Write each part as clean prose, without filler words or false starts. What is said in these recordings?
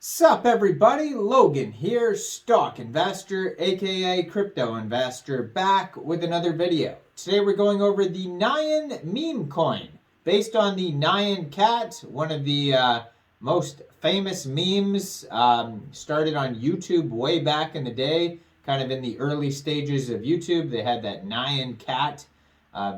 Sup everybody, Logan here, stock investor aka crypto investor, back with another video. Today we're going over the Nyan meme coin based on the Nyancat, one of the most famous memes, started on YouTube way back in the day, kind of in the early stages of YouTube. They had that Nyancat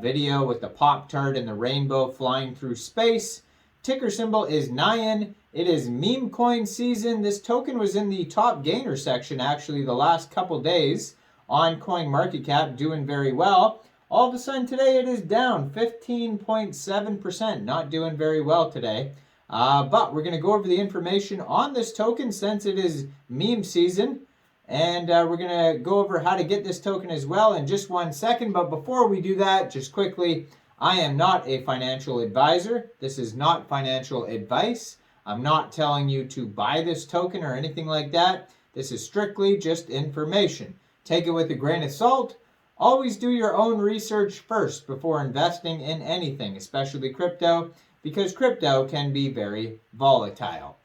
video with the Pop-Tart and the rainbow flying through space. Ticker symbol is Nyan. It is meme coin season. This token was in the top gainer section actually the last couple days on CoinMarketCap, doing very well. All of a sudden today it is down 15.7%, not doing very well today. But we're going to go over the information on this token since it is meme season. And we're going to go over how to get this token as well in just 1 second. But before we do that, just quickly, I am not a financial advisor. This is not financial advice. I'm not telling you to buy this token or anything like that. This is strictly just information. Take it with a grain of salt. Always do your own research first before investing in anything, especially crypto, because crypto can be very volatile.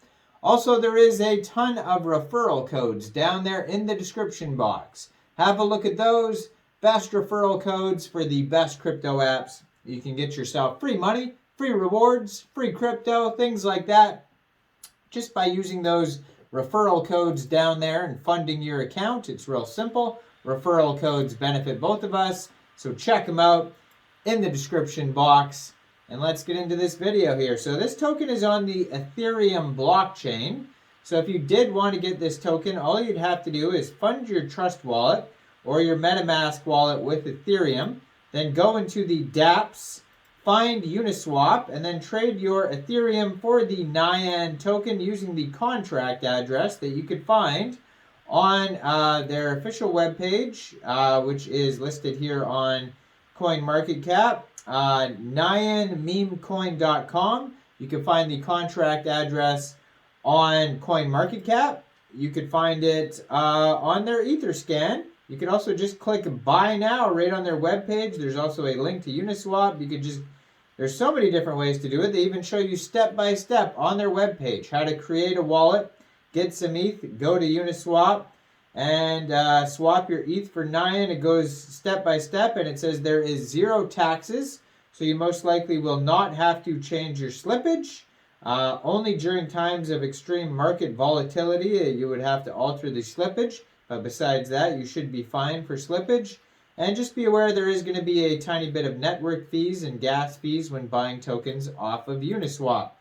Also, there is a ton of referral codes down there in the description box. Have a look at those. Best referral codes for the best crypto apps. You can get yourself free money, free rewards, free crypto, things like that, just by using those referral codes down there and funding your account. It's real simple. Referral codes benefit both of us, so check them out in the description box. And let's get into this video here. So this token is on the Ethereum blockchain. So if you did want to get this token, all you'd have to do is fund your Trust wallet or your MetaMask wallet with Ethereum. Then go into the dApps, find Uniswap, and then trade your Ethereum for the Nyan token using the contract address that you could find on their official webpage, which is listed here on CoinMarketCap, nyanmemecoin.com. You can find the contract address on CoinMarketCap. You could find it on their Etherscan. You can also just click buy now right on their webpage. There's also a link to Uniswap. You could just, there's so many different ways to do it. They even show you step by step on their webpage how to create a wallet, get some ETH, go to Uniswap, and swap your ETH for Nyan. It goes step by step, and it says there is 0 taxes, so you most likely will not have to change your slippage. Only during times of extreme market volatility you would have to alter the slippage. But besides that, you should be fine for slippage. And just be aware there is going to be a tiny bit of network fees and gas fees when buying tokens off of Uniswap.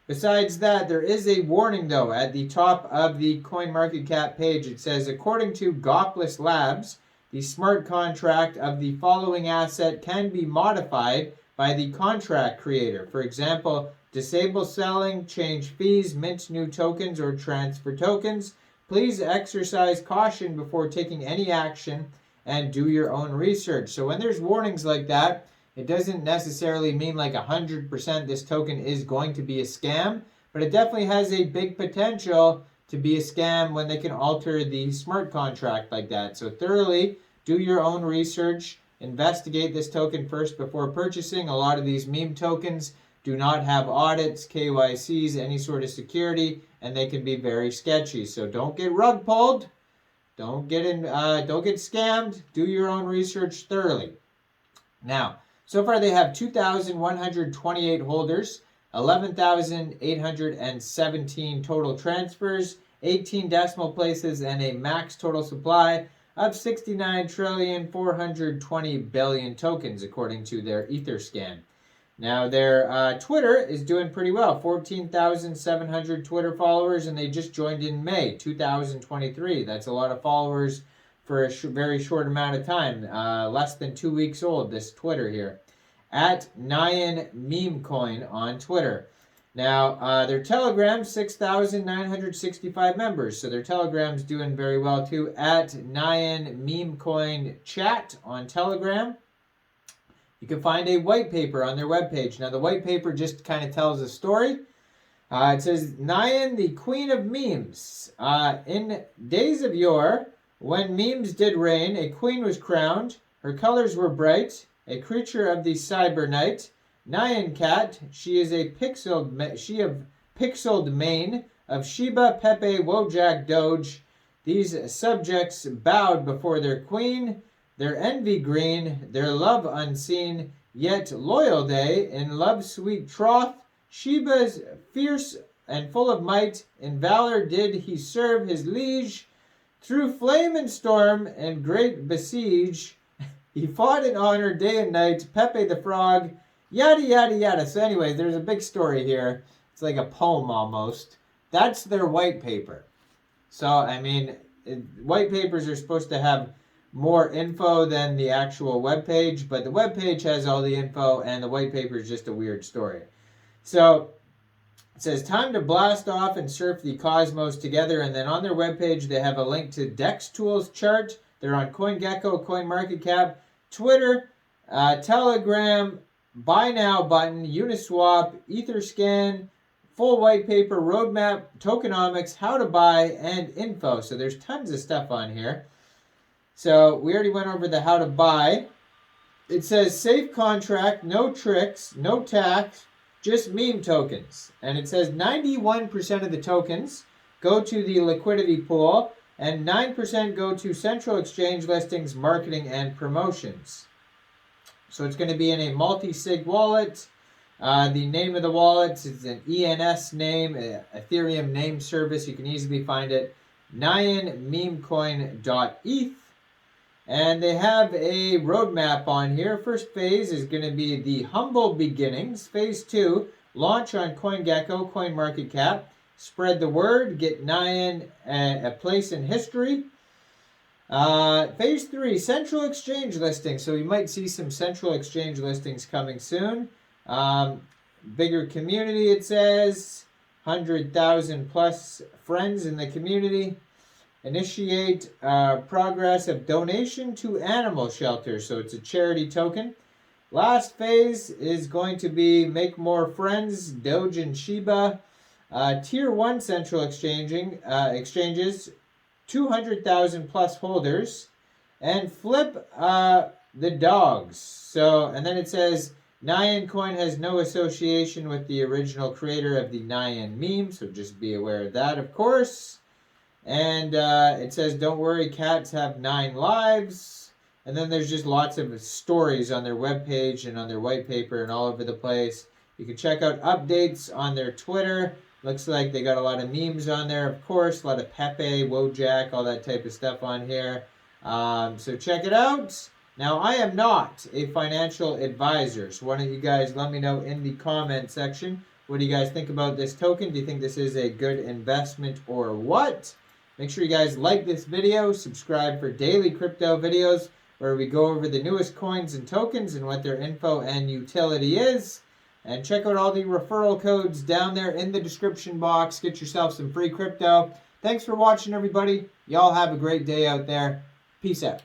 Besides that, there is a warning though at the top of the CoinMarketCap page. It says, according to Gopless Labs, the smart contract of the following asset can be modified by the contract creator. For example, disable selling, change fees, mint new tokens, or transfer tokens. Please exercise caution before taking any action and do your own research. So when there's warnings like that, it doesn't necessarily mean like 100% this token is going to be a scam, but it definitely has a big potential to be a scam when they can alter the smart contract like that. So thoroughly do your own research, investigate this token first before purchasing. A lot of these meme tokens do not have audits, KYCs, any sort of security, and they can be very sketchy. So don't get rug pulled. Don't get scammed. Do your own research thoroughly. Now, so far they have 2,128 holders, 11,817 total transfers, 18 decimal places, and a max total supply of 69,420,000,000,000 tokens, according to their Etherscan. Now, their Twitter is doing pretty well. 14,700 Twitter followers, and they just joined in May 2023. That's a lot of followers for a very short amount of time. Less than 2 weeks old, this Twitter here. At Nyan Meme Coin on Twitter. Now, their Telegram, 6,965 members. So their Telegram's doing very well, too. At Nyan Meme Coin Chat on Telegram. You can find a white paper on their webpage. Now, the white paper just kind of tells a story. It says, Nyan, the queen of memes. In days of yore, when memes did reign, a queen was crowned. Her colors were bright, a creature of the cyber night. Nyancat, she is a pixeled mane of Shiba, Pepe, Wojak, Doge. These subjects bowed before their queen, their envy green, their love unseen, yet loyal they, in love's sweet troth. Shiba's fierce and full of might, in valor did he serve his liege. Through flame and storm and great besiege, he fought in honor day and night. Pepe the Frog, yada yada yada. So anyway, there's a big story here. It's like a poem almost. That's their white paper. So, I mean, white papers are supposed to have more info than the actual web page, but the web page has all the info, and the white paper is just a weird story. So, it says, time to blast off and surf the cosmos together, and then on their webpage they have a link to DEX Tools chart. They're on CoinGecko, CoinMarketCap, Twitter, Telegram, Buy Now button, Uniswap, Etherscan, full white paper, roadmap, tokenomics, how to buy, and info. So there's tons of stuff on here. So we already went over the how to buy. It says safe contract, no tricks, no tax, just meme tokens. And it says 91% of the tokens go to the liquidity pool and 9% go to central exchange listings, marketing, and promotions. So it's going to be in a multi-sig wallet. The name of the wallet is an ENS name, Ethereum name service. You can easily find it, nyanmemecoin.eth. And they have a roadmap on here. First phase is going to be the humble beginnings. Phase 2, launch on CoinGecko, CoinMarketCap. Spread the word, get Nyan a place in history. Phase 3, central exchange listings. So you might see some central exchange listings coming soon. Bigger community, it says. 100,000 plus friends in the community. Initiate progress of donation to animal shelters. So it's a charity token. Last phase is going to be make more friends, Doge and Shiba. Tier 1 central exchanges, 200,000 plus holders. And flip the dogs. So, and then it says, Nyan coin has no association with the original creator of the Nyan meme. So just be aware of that, of course. And it says, don't worry, cats have 9 lives. And then there's just lots of stories on their webpage and on their white paper and all over the place. You can check out updates on their Twitter. Looks like they got a lot of memes on there, of course. A lot of Pepe, Wojak, all that type of stuff on here. So check it out. Now, I am not a financial advisor. So why don't you guys let me know in the comment section. What do you guys think about this token? Do you think this is a good investment or what? Make sure you guys like this video, subscribe for daily crypto videos where we go over the newest coins and tokens and what their info and utility is. And check out all the referral codes down there in the description box. Get yourself some free crypto. Thanks for watching, everybody. Y'all have a great day out there. Peace out.